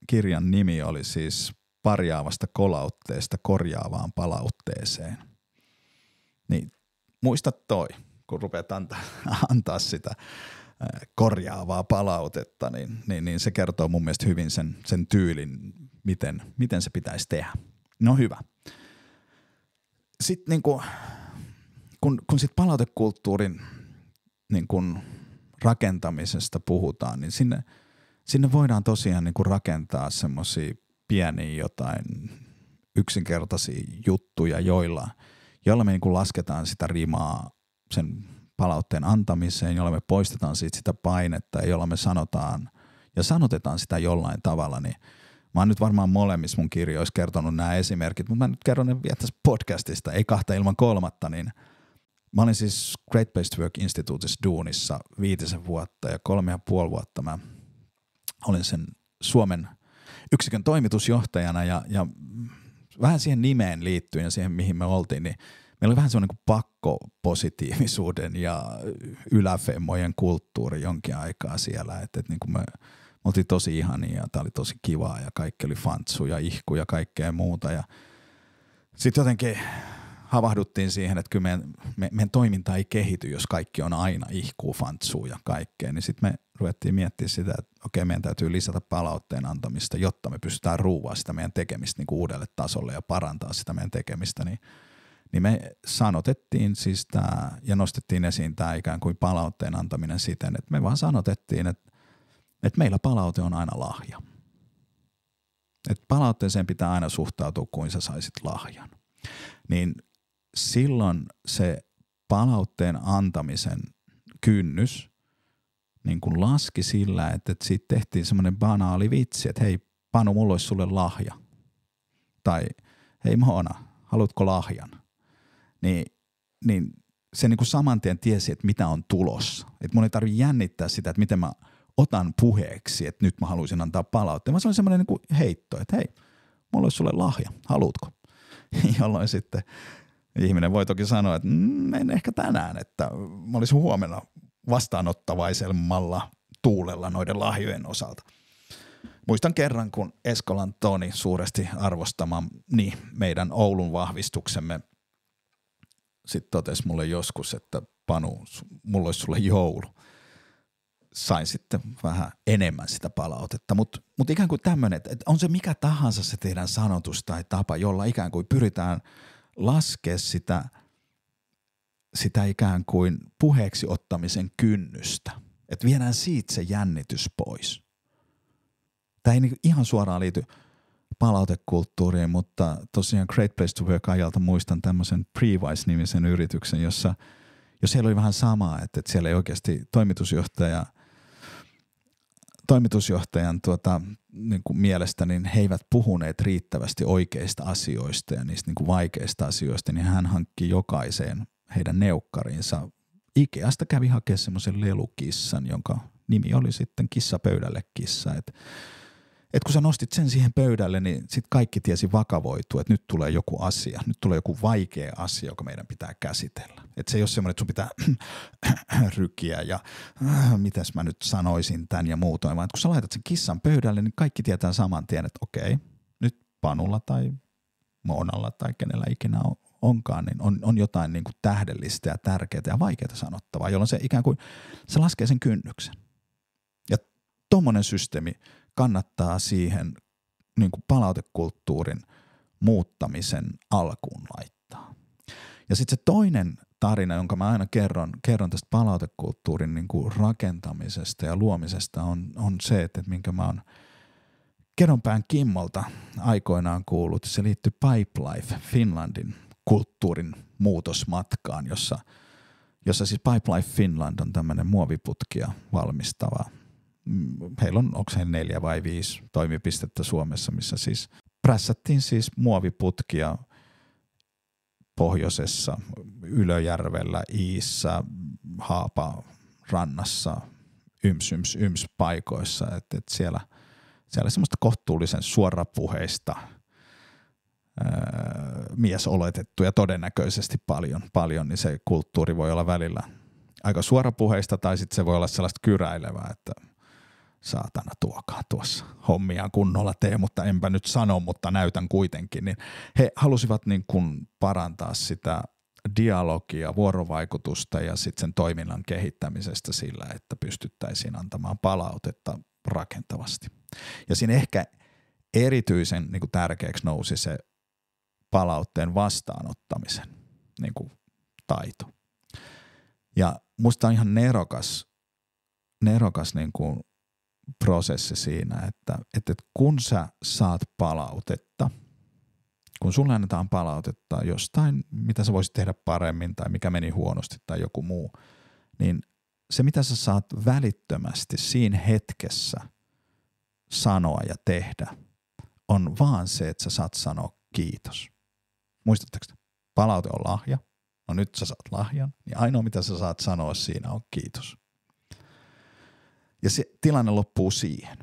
Speaker 1: kirjan nimi oli siis Parjaavasta kolautteesta korjaavaan palautteeseen. Niin muista toi, kun rupeat antaa sitä korjaavaa palautetta, niin se kertoo mun mielestä hyvin sen tyylin, miten se pitäisi tehdä. No hyvä. Sitten niin kun sit palautekulttuurin niin kun rakentamisesta puhutaan, niin sinne voidaan tosiaan niin kuin rakentaa semmoisia pieniä jotain yksinkertaisia juttuja, joilla me niin kuin lasketaan sitä rimaa sen palautteen antamiseen, jolla me poistetaan siitä sitä painetta ja jolla me sanotetaan sitä jollain tavalla, niin mä oon nyt varmaan molemmissa mun kirjoissa kertonut nämä esimerkit, mutta mä nyt kerron ne vielä tässä podcastista, ei kahta ilman kolmatta, niin mä olin siis Great Place to Work Instituutissa duunissa 5 vuotta ja 3,5 vuotta mä olin sen Suomen yksikön toimitusjohtajana ja vähän siihen nimeen liittyen ja siihen mihin me oltiin, niin meillä oli vähän semmoinen kuin pakkopositiivisuuden ja yläfemmojen kulttuuri jonkin aikaa siellä, että niin kuin me oltiin tosi ihania ja tää oli tosi kivaa ja kaikki oli fantsu ja ihku ja kaikkea muuta ja sitten jotenkin havahduttiin siihen, että kyllä meidän toiminta ei kehity, jos kaikki on aina ihkuu, fantsuu ja kaikkea, niin sitten me ruvettiin miettimään sitä, että okei, meidän täytyy lisätä palautteen antamista, jotta me pystytään ruuvaa sitä meidän tekemistä niin kuin uudelle tasolle ja parantaa sitä meidän tekemistä, niin me sanotettiin siis tämä ja nostettiin esiin tämä ikään kuin palautteen antaminen siten, että me vaan sanotettiin, että meillä palaute on aina lahja. Että palautteeseen pitää aina suhtautua, kuin sä saisit lahjan. Niin silloin se palautteen antamisen kynnys niin kun laski sillä, että siitä tehtiin semmoinen banaali vitsi, että hei Panu, mulla olisi sulle lahja. Tai hei Moona, haluatko lahjan? Niin se niin kuin saman tien tiesi, että mitä on tulossa. Että mun ei tarvitse jännittää sitä, että miten mä otan puheeksi, että nyt mä haluaisin antaa palautteen. Vaan se oli semmoinen niin kuin heitto, että hei, mulla olisi sulle lahja, haluatko? Jolloin sitten ihminen voi toki sanoa, että en ehkä tänään, että mä olisin huomenna vastaanottavaisemmalla tuulella noiden lahjojen osalta. Muistan kerran, kun Eskolan Toni suuresti arvostamani meidän Oulun vahvistuksemme sitten totesi mulle joskus, että Panu, mulla olisi sulle joulu. Sain sitten vähän enemmän sitä palautetta, mutta ikään kuin tämmöinen, että on se mikä tahansa se teidän sanotus tai tapa, jolla ikään kuin pyritään laskea sitä ikään kuin puheeksi ottamisen kynnystä, että viedään siitä se jännitys pois. Tämä ei ihan suoraan liity palautekulttuuriin, mutta tosiaan Great Place to Work -ajalta muistan tämmöisen Previse-nimisen yrityksen, jossa siellä oli vähän samaa, että siellä ei oikeasti toimitusjohtaja toimitusjohtajan niin kuin mielestä niin he eivät puhuneet riittävästi oikeista asioista ja niistä niin kuin vaikeista asioista, niin hän hankki jokaiseen heidän neukkariinsa. Ikeasta kävi hakemaan semmoisen lelukissan, jonka nimi oli sitten Kissa pöydälle kissa. Et kun sä nostit sen siihen pöydälle, niin sit kaikki tiesi vakavoitua, että nyt tulee joku asia, nyt tulee joku vaikea asia, joka meidän pitää käsitellä. Että se ei ole semmoinen, että sun pitää rykiä ja mitäs mä nyt sanoisin tän ja muutoin, vaan kun sä laitat sen kissan pöydälle, niin kaikki tietää saman tien, että okei, nyt Panulla tai Moonalla tai kenellä ikinä onkaan, niin on jotain niin kuin tähdellistä ja tärkeää ja vaikeaa sanottavaa, jolloin se ikään kuin se laskee sen kynnyksen. Ja tommonen systeemi kannattaa siihen niin kuin palautekulttuurin muuttamisen alkuun laittaa. Ja sitten se toinen tarina, jonka mä aina kerron tästä palautekulttuurin niin kuin rakentamisesta ja luomisesta on se, että minkä mä oon Kedonpään Kimmolta aikoinaan kuullut. Se liittyy Pipelife Finlandin kulttuurin muutosmatkaan, jossa siis Pipelife Finland on tämmöinen muoviputkia valmistava. Heillä on, onko he 4 vai 5 toimipistettä Suomessa, missä siis prässättiin siis muoviputkia pohjoisessa, Ylöjärvellä, Iissä, Haaparannassa, yms paikoissa, että siellä semmoista kohtuullisen suorapuheista mies oletettu ja todennäköisesti paljon, niin se kulttuuri voi olla välillä aika suorapuheista tai sitten se voi olla sellaista kyräilevää, että saatana tuokaa tuossa hommiaan kunnolla tee, mutta enpä nyt sano, mutta näytän kuitenkin. Niin he halusivat niin kuin parantaa sitä dialogia, vuorovaikutusta ja sitten sen toiminnan kehittämisestä sillä, että pystyttäisiin antamaan palautetta rakentavasti. Ja siinä ehkä erityisen niin kuin tärkeäksi nousi se palautteen vastaanottamisen niin kuin taito. Ja musta on ihan nerokas niin kuin prosessi siinä, että kun sä saat palautetta, kun sulle annetaan palautetta jostain, mitä sä voisit tehdä paremmin tai mikä meni huonosti tai joku muu, niin se mitä sä saat välittömästi siinä hetkessä sanoa ja tehdä on vaan se, että sä saat sanoa kiitos. Muistatteko te? Palaute on lahja. No nyt sä saat lahjan, niin ainoa mitä sä saat sanoa siinä on kiitos. Ja se tilanne loppuu siihen.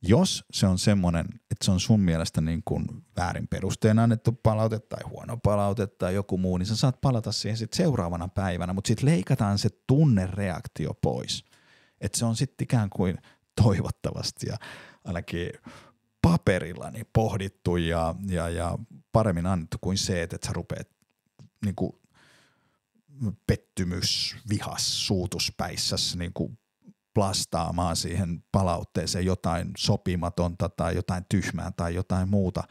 Speaker 1: Jos se on semmoinen, että se on sun mielestä niin kuin väärin perustein annettu palaute tai huono palaute tai joku muu, niin sä saat palata siihen sitten seuraavana päivänä, mutta sitten leikataan se tunnereaktio pois. Että se on sitten ikään kuin toivottavasti ja ainakin paperilla niin pohdittu ja paremmin annettu kuin se, että sä rupeat niin kuin pettymys, vihas, suutuspäissäs niin kuin plastaamaan siihen palautteeseen jotain sopimatonta tai jotain tyhmää tai jotain muuta,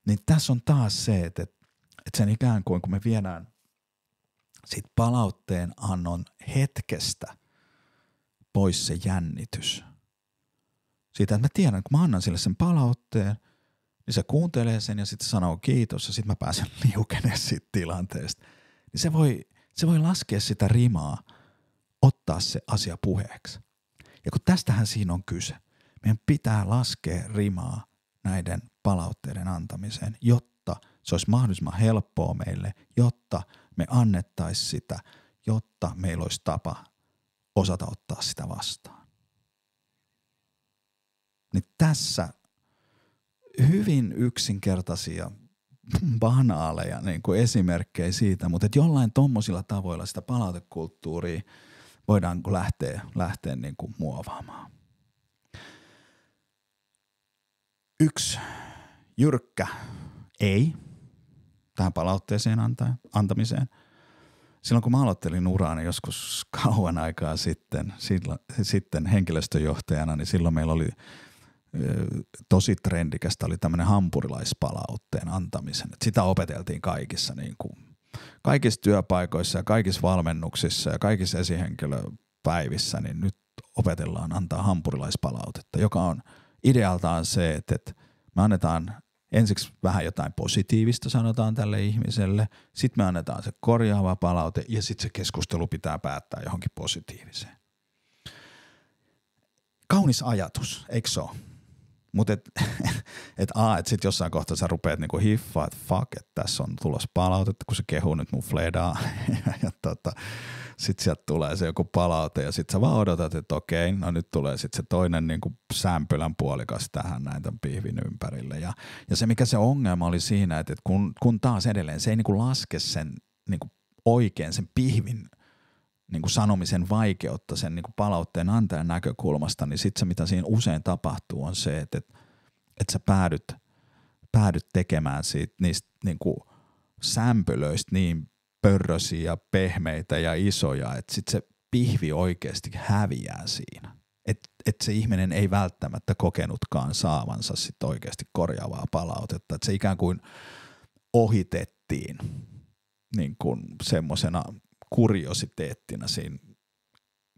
Speaker 1: niin tässä on taas se, että sen ikään kuin kun me viedään siitä palautteen annon hetkestä pois se jännitys. Siitä, että mä tiedän, kun mä annan sille sen palautteen, niin se kuuntelee sen ja sitten sanoo kiitos ja sitten mä pääsen liukenemaan siitä tilanteesta. Niin se voi laskea sitä rimaa, ottaa se asia puheeksi. Ja kun tästähän siinä on kyse, meidän pitää laskea rimaa näiden palautteiden antamiseen, jotta se olisi mahdollisimman helppoa meille, jotta me annettaisiin sitä, jotta meillä olisi tapa osata ottaa sitä vastaan. Niin tässä hyvin yksinkertaisia, banaaleja niin kuin esimerkkejä siitä, mutta että jollain tommosilla tavoilla sitä palautekulttuuria voidaan lähteä niin kuin muovaamaan. Yksi jyrkkä ei tähän palautteeseen antamiseen. Silloin kun mä aloittelin uraani joskus kauan aikaa sitten henkilöstöjohtajana, niin silloin meillä oli tosi trendikästä oli tämmöinen hampurilaispalautteen antamisen. Et sitä opeteltiin kaikissa, niin kuin, kaikissa työpaikoissa ja kaikissa valmennuksissa ja kaikissa esihenkilöpäivissä, niin nyt opetellaan antaa hampurilaispalautetta, joka on idealtaan se, että me annetaan ensiksi vähän jotain positiivista sanotaan tälle ihmiselle, sitten me annetaan se korjaava palaute ja sitten se keskustelu pitää päättää johonkin positiiviseen. kaunis ajatus, eikö se ole? Mutta et sitten jossain kohtaa sä rupeat niinku hiffaa, että fuck, että tässä on tulossa palautetta, kun se kehuu nyt mun fledaa. ja sitten sieltä tulee se joku palaute ja sitten sä vaan odotat, että okei, no nyt tulee sitten se toinen niinku sämpylän puolikas tähän näin tämän pihvin ympärille. Ja se mikä se ongelma oli siinä, että kun taas edelleen se ei niinku laske sen niinku oikein sen pihvin niinku sanomisen vaikeutta sen niinku palautteen antajan näkökulmasta, niin sitten se mitä siinä usein tapahtuu on se, että sä päädyt tekemään niistä niinku sämpylöistä niin pörrösiä ja pehmeitä ja isoja, että sitten se pihvi oikeasti häviää siinä. Että se ihminen ei välttämättä kokenutkaan saavansa sitten oikeasti korjaavaa palautetta, että se ikään kuin ohitettiin niin kuin semmoisena kuriositeettina siinä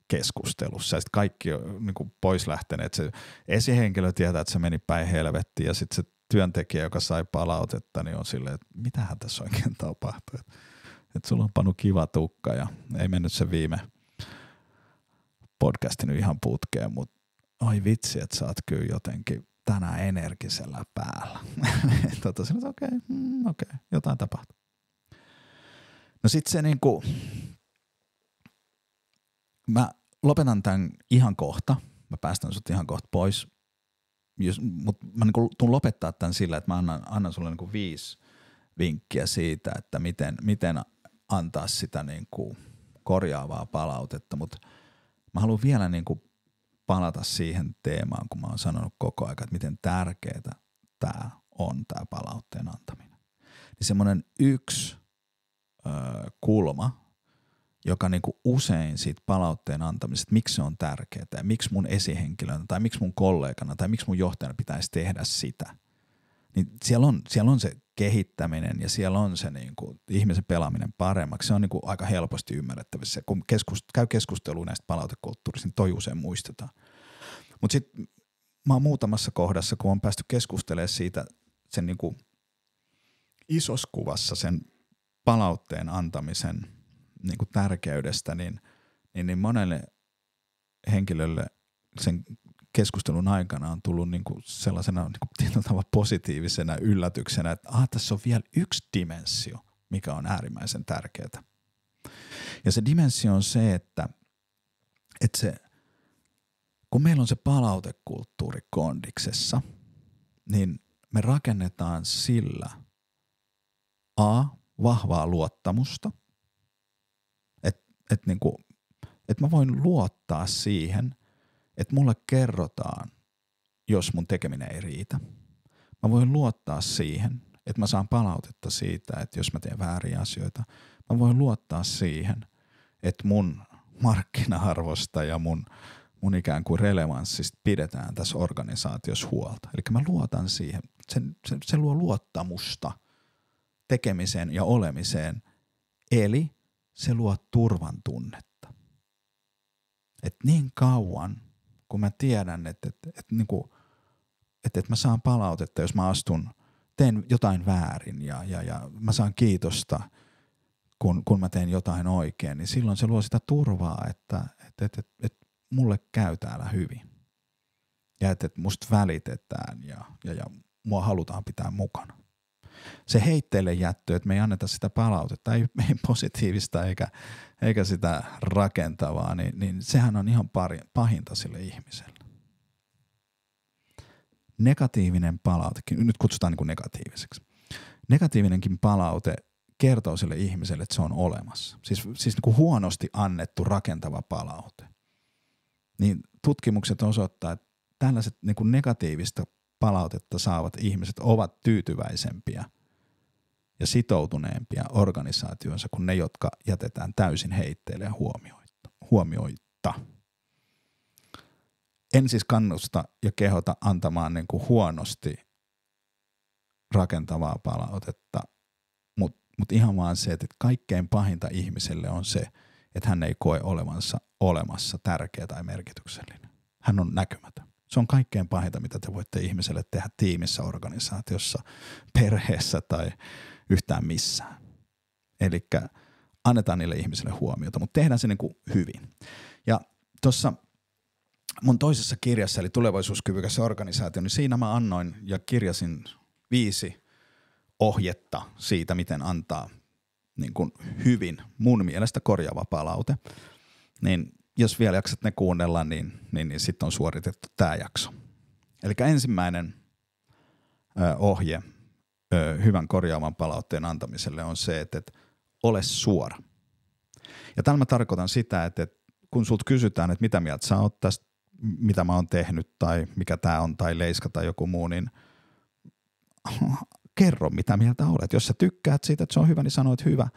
Speaker 1: keskustelussa. Ja sitten kaikki on niin kuin pois lähteneet. Se esihenkilö tietää, että se meni päin helvettiin ja sitten se työntekijä, joka sai palautetta, niin on silleen, että mitähän tässä oikein tapahtui. Että sulla on pannut kiva tukka ja ei mennyt se viime podcasti nyt ihan putkeen, mutta oi vitsi, että sä oot kyllä jotenkin tänään energisellä päällä. Okei, jotain tapahtuu. No sit se niinku, mä lopetan tämän ihan kohta, mä päästän sut ihan kohta pois, mutta mä niinku tuun lopettaa tämän sillä, että mä annan sulle niinku 5 vinkkiä siitä, että miten antaa sitä niinku korjaavaa palautetta, mutta mä haluan vielä niinku palata siihen teemaan, kun mä oon sanonut koko ajan, että miten tärkeää tää on tää palautteen antaminen. Niin semmoinen yksi kulma, joka niinku usein siitä palautteen antamisesta, miksi se on tärkeää ja miksi mun esihenkilönä tai miksi mun kollegana tai miksi mun johtajana pitäisi tehdä sitä, niin siellä on se kehittäminen ja siellä on se niinku ihmisen pelaaminen paremmaksi. Se on niinku aika helposti ymmärrettävissä. Kun käy keskustelua näistä palautekulttuurista, niin toi usein muistetaan. Mutta sitten mä oon muutamassa kohdassa, kun on päästy keskustelemaan siitä sen niinku isossa kuvassa sen palautteen antamisen niinku tärkeydestä, niin monelle henkilölle sen keskustelun aikana on tullut niinku sellaisena niinku tietyllä tavalla positiivisena yllätyksenä, että tässä on vielä yksi dimensio, mikä on äärimmäisen tärkeää. Ja se dimensio on se, että kun meillä on se palautekulttuuri kondiksessa, niin me rakennetaan sillä vahvaa luottamusta, että mä voin luottaa siihen, että mulle kerrotaan, jos mun tekeminen ei riitä. Mä voin luottaa siihen, että mä saan palautetta siitä, että jos mä teen vääriä asioita. Mä voin luottaa siihen, että mun markkina-arvosta ja mun ikään kuin relevanssista pidetään tässä organisaatiossa huolta. Eli mä luotan siihen. Se luo luottamusta tekemiseen ja olemiseen, eli se luo turvan tunnetta. Et niin kauan, kun mä tiedän, että mä saan palautetta, jos mä teen jotain väärin ja mä saan kiitosta, kun mä teen jotain oikein, niin silloin se luo sitä turvaa, että mulle käy täällä hyvin. Ja että musta välitetään ja mua halutaan pitää mukana. Se heitteille jättö, että me ei anneta sitä palautetta, ei positiivista eikä sitä rakentavaa, niin sehän on ihan pahinta sille ihmiselle. Negatiivinen palaute, nyt kutsutaan niin kuin negatiiviseksi. Negatiivinenkin palaute kertoo sille ihmiselle, että se on olemassa. Siis niin kuin huonosti annettu rakentava palaute. Niin tutkimukset osoittaa, että tällaiset niin kuin negatiivista palautetta saavat ihmiset ovat tyytyväisempiä ja sitoutuneempia organisaatioonsa kuin ne, jotka jätetään täysin heitteille ja huomioitta. En siis kannusta ja kehota antamaan niin kuin huonosti rakentavaa palautetta, mutta ihan vaan se, että kaikkein pahinta ihmiselle on se, että hän ei koe olevansa olemassa tärkeä tai merkityksellinen. Hän on näkymätön. Se on kaikkein pahinta, mitä te voitte ihmiselle tehdä tiimissä, organisaatiossa, perheessä tai yhtään missään. Eli annetaan niille ihmisille huomiota, mutta tehdään se niin kuin hyvin. Ja tuossa mun toisessa kirjassa, eli tulevaisuuskyvykäs organisaatio, niin siinä mä annoin ja kirjasin 5 ohjetta siitä, miten antaa niin kuin hyvin mun mielestä korjaava palaute. Niin jos vielä jaksat ne kuunnella, niin sitten on suoritettu tämä jakso. Eli ensimmäinen ohje hyvän korjaavan palautteen antamiselle on se, että ole suora. Ja tällä mä tarkoitan sitä, että kun sulta kysytään, että mitä mieltä sä oot tästä, mitä mä oon tehnyt tai mikä tää on tai leiska tai joku muu, niin kerro mitä mieltä olet. Jos sä tykkäät siitä, että se on hyvä, niin sano, että hyvä.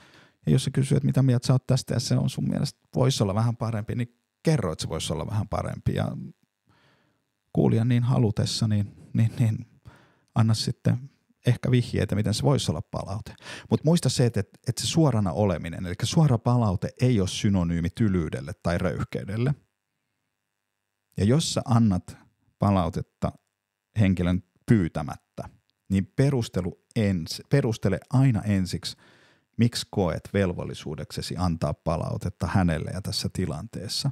Speaker 1: Ja jos sä kysyt, että mitä mieltä sä oot tästä ja se on sun mielestä voisi olla vähän parempi, niin kerro, että se voisi olla vähän parempi. Ja kuulijan niin halutessa, niin anna sitten ehkä vihjeitä, miten se voisi olla palaute. Mutta muista se, että se suorana oleminen, eli suora palaute ei ole synonyymi tylyydelle tai röyhkeydelle. Ja jos sä annat palautetta henkilön pyytämättä, niin perustele aina ensiksi, miksi koet velvollisuudeksesi antaa palautetta hänelle ja tässä tilanteessa.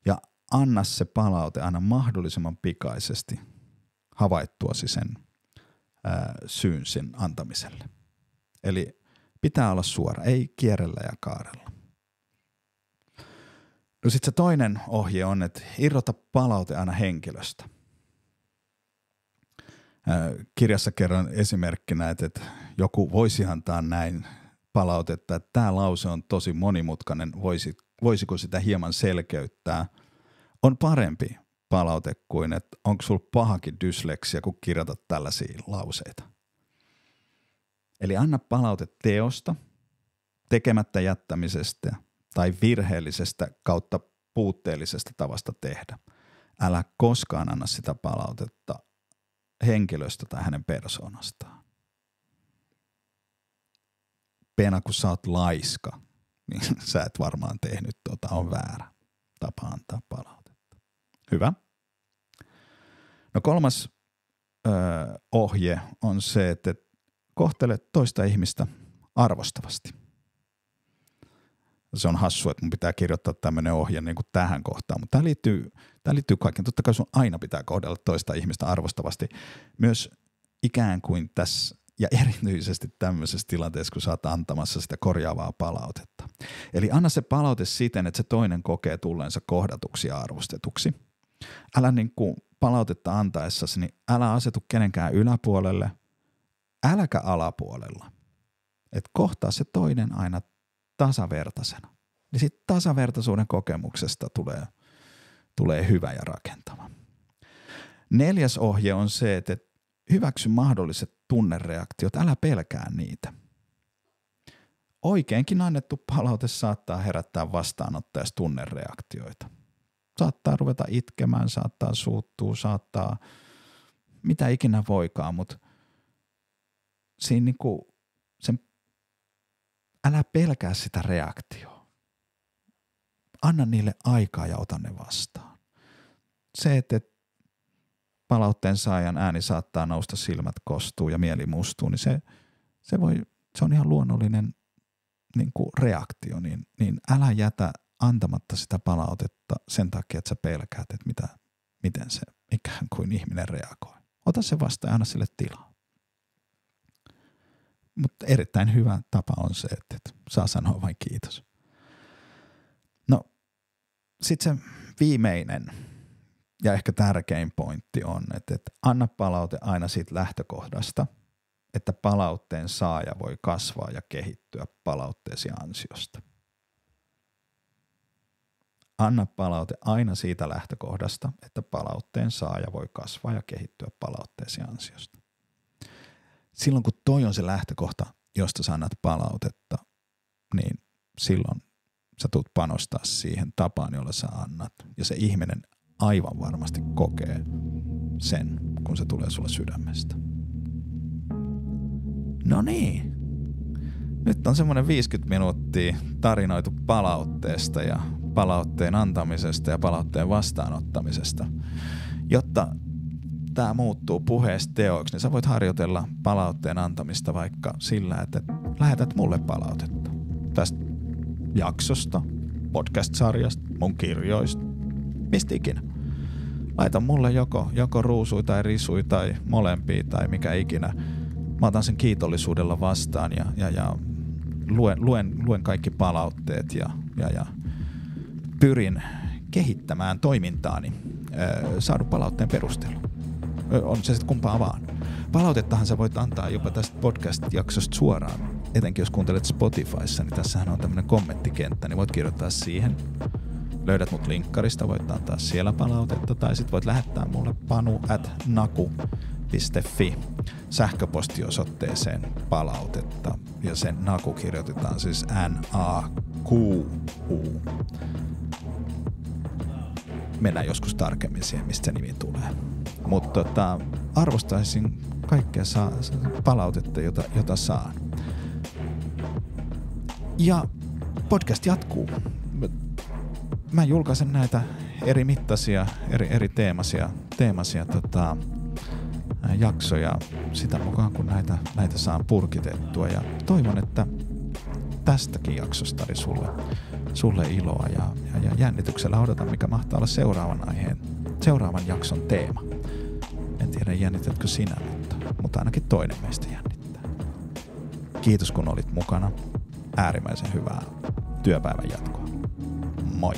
Speaker 1: Ja anna se palaute aina mahdollisimman pikaisesti havaittuasi sen syyn sen antamiselle. Eli pitää olla suora, ei kierrellä ja kaarella. No sitten se toinen ohje on, että irrota palaute aina henkilöstä. Kirjassa kerran esimerkkinä, että joku voisi antaa näin palautetta, että tämä lause on tosi monimutkainen, voisiko sitä hieman selkeyttää. On parempi palaute kuin, että onko sulla pahakin dysleksia, kun kirjoitat tällaisia lauseita. Eli anna palaute teosta, tekemättä jättämisestä tai virheellisestä kautta puutteellisesta tavasta tehdä. Älä koskaan anna sitä palautetta henkilöstä tai hänen persoonastaan. Pena, kun sä oot laiska, niin sä et varmaan tehnyt on väärä tapa antaa palautetta. Hyvä. No kolmas ohje on se, että kohtele toista ihmistä arvostavasti. Se on hassua, että mun pitää kirjoittaa tämmöinen ohje niin kuin tähän kohtaan, mutta tämä liittyy kaikkeen. Totta kai sun aina pitää kohdella toista ihmistä arvostavasti. Myös ikään kuin tässä ja erityisesti tämmöisessä tilanteessa, kun sä oot antamassa sitä korjaavaa palautetta. Eli anna se palaute siten, että se toinen kokee tulleensa kohdatuksi ja arvostetuksi. Älä niin kuin palautetta antaessasi, niin älä asetu kenenkään yläpuolelle, äläkä alapuolella. Et kohtaa se toinen aina tasavertaisena. Niin sitten tasavertaisuuden kokemuksesta tulee hyvä ja rakentava. 4. ohje on se, että hyväksy mahdolliset tunnereaktiot, älä pelkää niitä. Oikeinkin annettu palaute saattaa herättää vastaanottajassa tunnereaktioita. Saattaa ruveta itkemään, saattaa suuttua, saattaa mitä ikinä voikaan, mutta siinä niinku älä pelkää sitä reaktioa. Anna niille aikaa ja ota ne vastaan. Se, että palautteen saajan ääni saattaa nousta, silmät kostuu ja mieli mustuu, niin se on ihan luonnollinen niin kuin reaktio. Niin älä jätä antamatta sitä palautetta sen takia, että sä pelkäät, että miten se ikään kuin ihminen reagoi. Ota se vastaan ja anna sille tilaa. Mutta erittäin hyvä tapa on se, että saa sanoa vain kiitos. No, sitten se viimeinen ja ehkä tärkein pointti on, että anna palaute aina siitä lähtökohdasta, että palautteen saaja voi kasvaa ja kehittyä palautteesi ansiosta. Anna palaute aina siitä lähtökohdasta, että palautteen saaja voi kasvaa ja kehittyä palautteesi ansiosta. Silloin kun toi on se lähtökohta, josta sä annat palautetta, niin silloin sä tulet panostaa siihen tapaan, jolla sä annat. Ja se ihminen aivan varmasti kokee sen, kun se tulee sulle sydämestä. No niin. Nyt on semmoinen 50 minuuttia tarinoitu palautteesta ja palautteen antamisesta ja palautteen vastaanottamisesta. Jotta tämä muuttuu puheesta teoiksi, niin sä voit harjoitella palautteen antamista vaikka sillä, että lähetät mulle palautetta tästä jaksosta, podcast-sarjasta, mun kirjoista, mistä ikinä. laita mulle joko ruusui tai risui tai molempia tai mikä ikinä. Mä otan sen kiitollisuudella vastaan ja luen kaikki palautteet ja pyrin kehittämään toimintaani saadun palautteen perusteella. On se sitten kumpaa vaan. Palautettahan sä voit antaa jopa tästä podcast-jaksosta suoraan. Etenkin jos kuuntelet Spotifyssa, niin tässähän on tämmönen kommenttikenttä, niin voit kirjoittaa siihen. Löydät mut linkkarista, voit antaa siellä palautetta, tai sit voit lähettää mulle panu@naku.fi sähköpostiosoitteeseen palautetta. Ja sen Naku kirjoitetaan siis NAQU. Mennään joskus tarkemmin siihen, mistä se nimi tulee. Mutta arvostaisin kaikkea palautetta, jota saan. Ja podcast jatkuu. Mä julkaisen näitä eri mittaisia, eri teemaisia jaksoja sitä mukaan, kun näitä saan purkitettua. Ja toivon, että tästäkin jaksosta oli sulle iloa ja jännityksellä odotan, mikä mahtaa olla seuraavan jakson teema. En tiedä, jännitätkö sinä, mutta ainakin toinen meistä jännittää. Kiitos, kun olit mukana. Äärimmäisen hyvää työpäivän jatkoa. Moi!